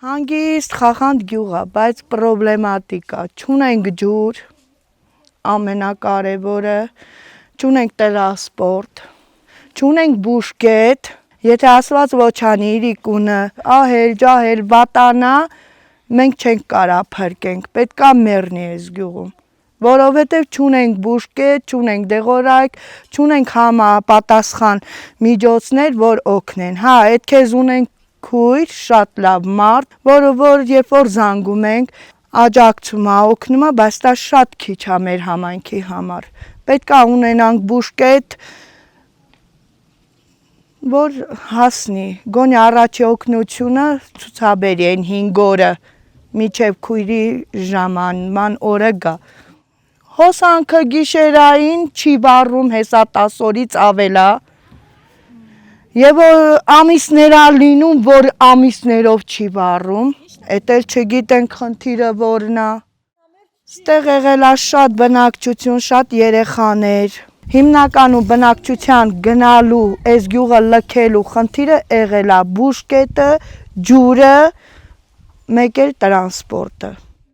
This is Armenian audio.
Հանգիստ խախանդ գյուղ է, բայց պրոբլեմատիկ է, չունենք ջուր, ամենակարևորը, չունենք տրանսպորտ, չունենք բուժկետ, եթե ասված ոչ անի իրիկունը ահել, ջահել, վատանա, մենք չենք կարա փրկենք, պետք է մեռնի այս գյուղում, որովհետև չունենք բուժկետ, չունենք դեղորայք, չունենք համապատասխան միջոցներ, որ օգնեն, հա, այդ քեզ ունենք քույր, շատ լավ մարդ, որ երբ որ զանգում ենք, աջակցում է, օգնում է, բայց դա շատ քիչ է մեր համայնքի համար, պետք է ունենանք բուժկետ, որ հասնի, գոնե առաջի օգնությունը ցուցաբերի այն 5 օրը, միջև քույրի ժամանման օրը գա։ Հոսանքը գիշերային չի վառում, հեսա 10 օրից ավել է, եւ ամիսներ ա լինում, որ ամիսներով չի վառում, էդ էլ չգիտենք խնդիրը որն է։ Ստեղ եղել է շատ բնակչություն, շատ երեխաներ, հիմնականում բնակչության գնալու, այս գյուղը լքելու խնդիրը եղել է բուժկետը, ջուրը, մեկ էլ տրանսպորտը։